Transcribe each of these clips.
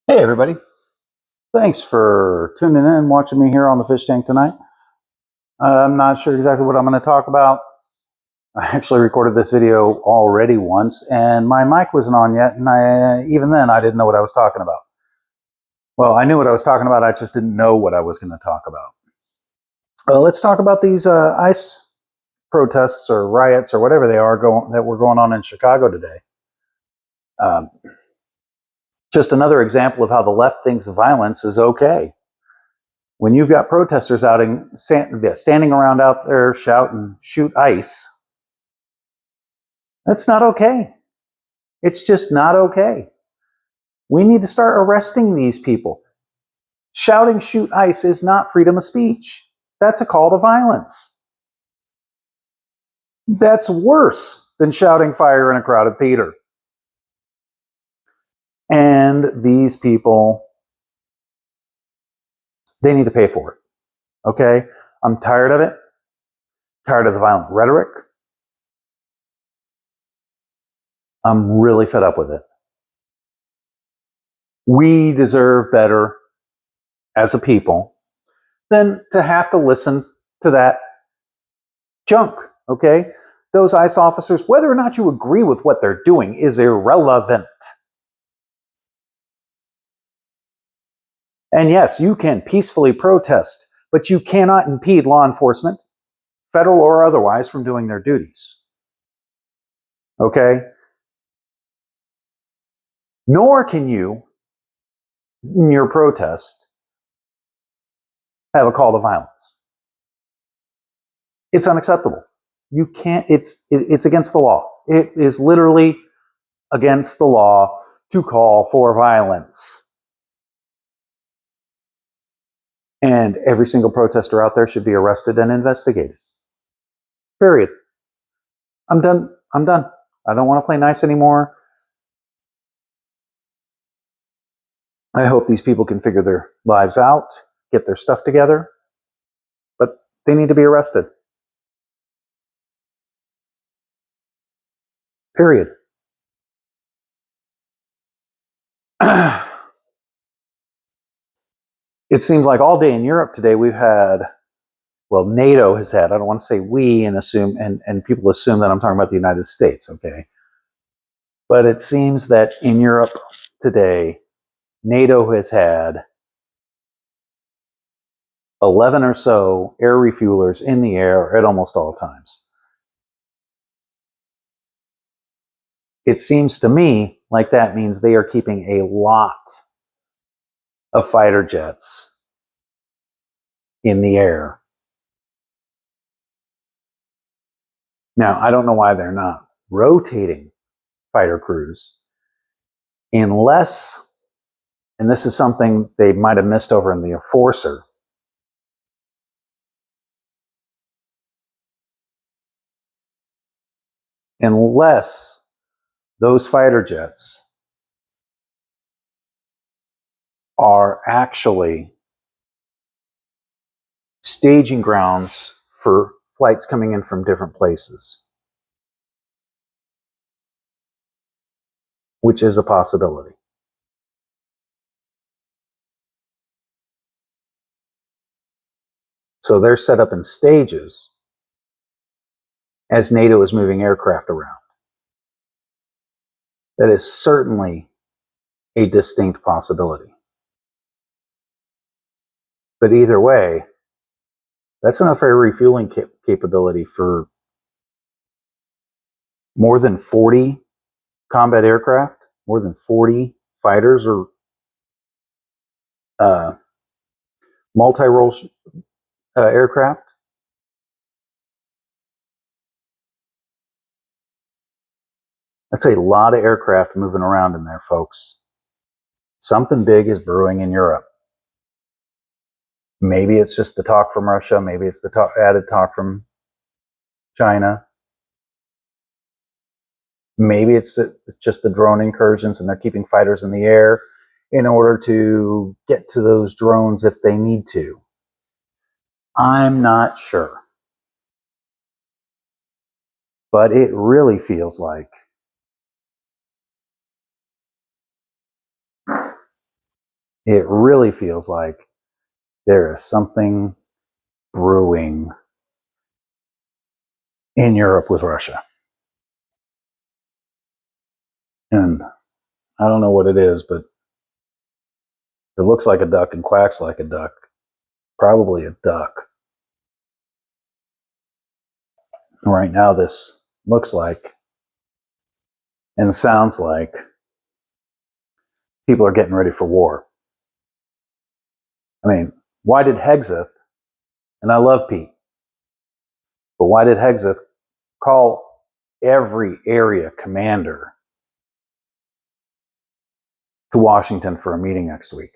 Hey everybody, thanks for tuning in and watching me here on the fish tank tonight. I'm not sure exactly what I'm going to talk about. I actually recorded this video already once and my mic wasn't on yet, and even then I didn't know what I was talking about. Well, I knew what I was talking about, I just didn't know what I was going to talk about. Let's talk about these ICE protests or riots or whatever they are that were going on in Chicago today. Just another example of how the left thinks violence is okay. When you've got protesters standing around out there shouting, shoot ICE, that's not okay. It's just not okay. We need to start arresting these people. Shouting, shoot ICE is not freedom of speech. That's a call to violence. That's worse than shouting fire in a crowded theater. And these people, they need to pay for it. Okay? I'm tired of it. Tired of the violent rhetoric. I'm really fed up with it. We deserve better as a people than to have to listen to that junk, okay? Those ICE officers, whether or not you agree with what they're doing, is irrelevant. And yes, you can peacefully protest, but you cannot impede law enforcement, federal or otherwise, from doing their duties. Okay? Nor can you, in your protest, have a call to violence. It's unacceptable. You can't, it's against the law. It is literally against the law to call for violence. And every single protester out there should be arrested and investigated. Period. I'm done. I'm done. I don't want to play nice anymore. I hope these people can figure their lives out, get their stuff together, but they need to be arrested. Period. It seems like all day in Europe today we've had, well, NATO has had, I don't want to say we and assume, and people assume that I'm talking about the United States, okay? But it seems that in Europe today, NATO has had 11 or so air refuelers in the air at almost all times. It seems to me like that means they are keeping a lot of fighter jets in the air. Now, I don't know why they're not rotating fighter crews unless, and this is something they might have missed over in the Enforcer, unless those fighter jets are actually staging grounds for flights coming in from different places, which is a possibility. So they're set up in stages as NATO is moving aircraft around. That is certainly a distinct possibility. But either way, that's enough air refueling capability for more than 40 combat aircraft, more than 40 fighters or multi-role aircraft. That's a lot of aircraft moving around in there, folks. Something big is brewing in Europe. Maybe it's just the talk from Russia. Maybe it's the added talk from China. Maybe it's just the drone incursions and they're keeping fighters in the air in order to get to those drones if they need to. I'm not sure. But it really feels like it really feels like there is something brewing in Europe with Russia. And I don't know what it is, but it looks like a duck and quacks like a duck. Probably a duck. Right now, this looks like and sounds like people are getting ready for war. I mean, why did Hegseth, and I love Pete, but why did Hegseth call every area commander to Washington for a meeting next week?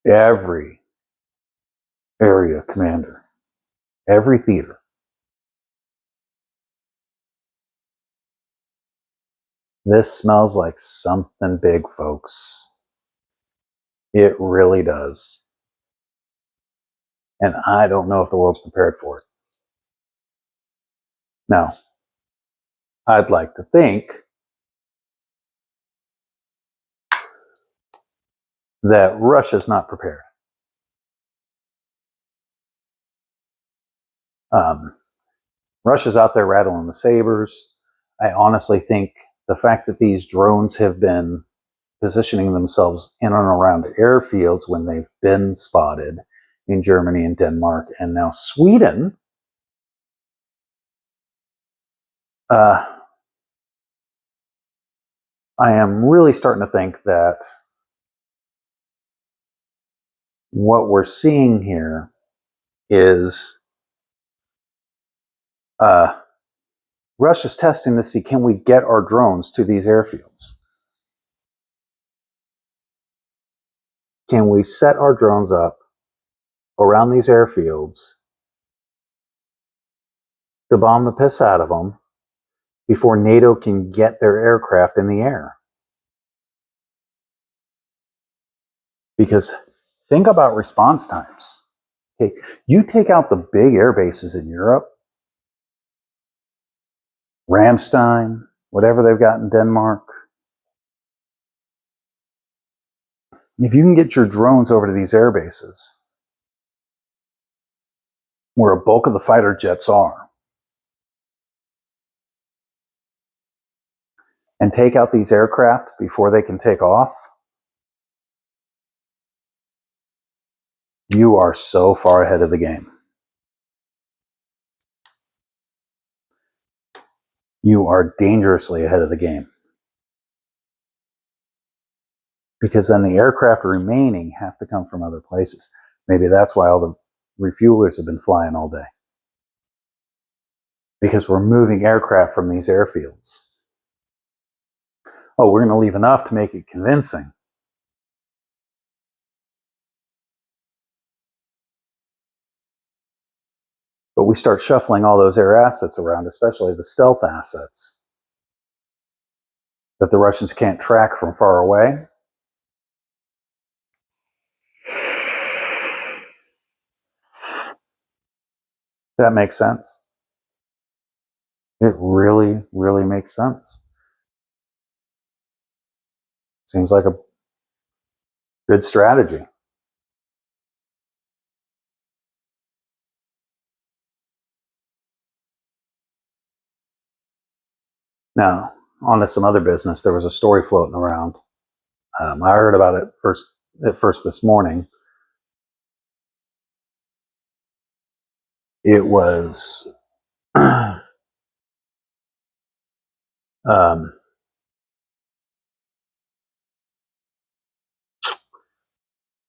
Every area commander, every theater. This smells like something big, folks. It really does. And I don't know if the world's prepared for it. Now, I'd like to think that Russia's not prepared. Russia's out there rattling the sabers. I honestly think the fact that these drones have been positioning themselves in and around airfields when they've been spotted in Germany and Denmark and now Sweden, I am really starting to think that what we're seeing here is Russia's testing to see, can we get our drones to these airfields? Can we set our drones up around these airfields to bomb the piss out of them before NATO can get their aircraft in the air? Because think about response times. Okay, you take out the big air bases in Europe, Ramstein, whatever they've got in Denmark. If you can get your drones over to these air bases, where a bulk of the fighter jets are, and take out these aircraft before they can take off, you are so far ahead of the game. You are dangerously ahead of the game. Because then the aircraft remaining have to come from other places. Maybe that's why all the refuelers have been flying all day. Because we're moving aircraft from these airfields. Oh, we're going to leave enough to make it convincing. But we start shuffling all those air assets around, especially the stealth assets that the Russians can't track from far away. That makes sense. It really, really makes sense. Seems like a good strategy. Now, on to some other business. There was a story floating around. I heard about it first this morning. It was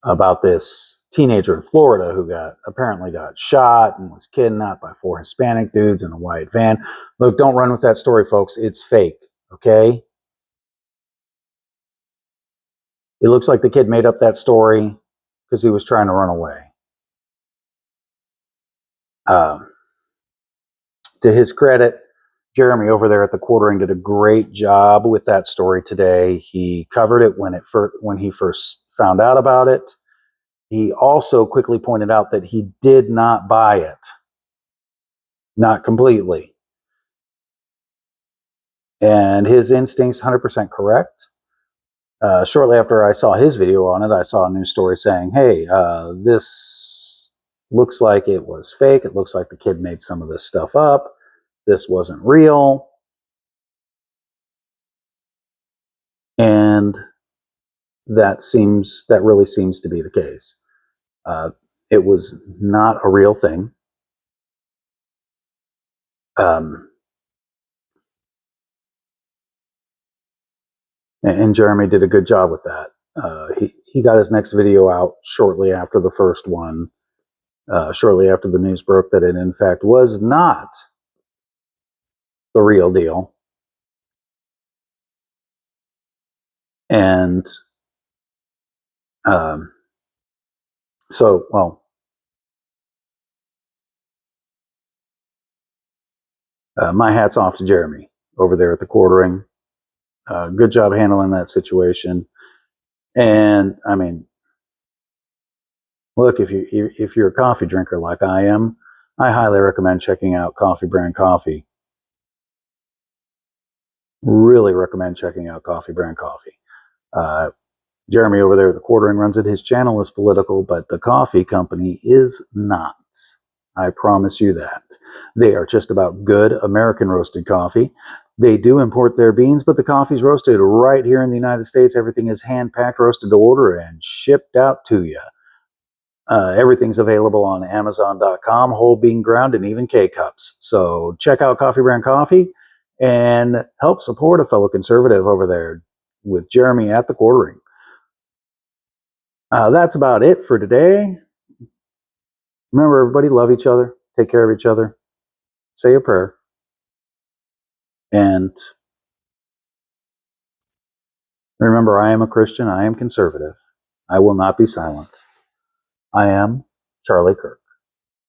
about this teenager in Florida who apparently got shot and was kidnapped by 4 Hispanic dudes in a white van. Look, don't run with that story, folks. It's fake, okay? It looks like the kid made up that story because he was trying to run away. To his credit, Jeremy over there at the Quartering did a great job with that story today. He covered it when he first found out about it. He also quickly pointed out that he did not buy it. Not completely. And his instincts 100% correct. Shortly after I saw his video on it, I saw a news story saying, hey, this looks like it was fake. It looks like the kid made some of this stuff up. This wasn't real. And that really seems to be the case. It was not a real thing. And Jeremy did a good job with that. He got his next video out shortly after the first one, shortly after the news broke that it in fact was not the real deal. And my hat's off to Jeremy over there at the quartering. Good job handling that situation. And I mean, look, if you're a coffee drinker like I am, I highly recommend checking out Coffee Brand Coffee. Really recommend checking out Coffee Brand Coffee. Jeremy over there at the quartering runs it. His channel is political, but the coffee company is not. I promise you that. They are just about good American roasted coffee. They do import their beans, but the coffee's roasted right here in the United States. Everything is hand-packed, roasted to order, and shipped out to you. Everything's available on Amazon.com, whole bean ground, and even K-Cups. So check out Coffee Brand Coffee and help support a fellow conservative over there with Jeremy at the quartering. That's about it for today. Remember, everybody, love each other, take care of each other, say a prayer, and remember, I am a Christian, I am conservative. I will not be silent. I am Charlie Kirk.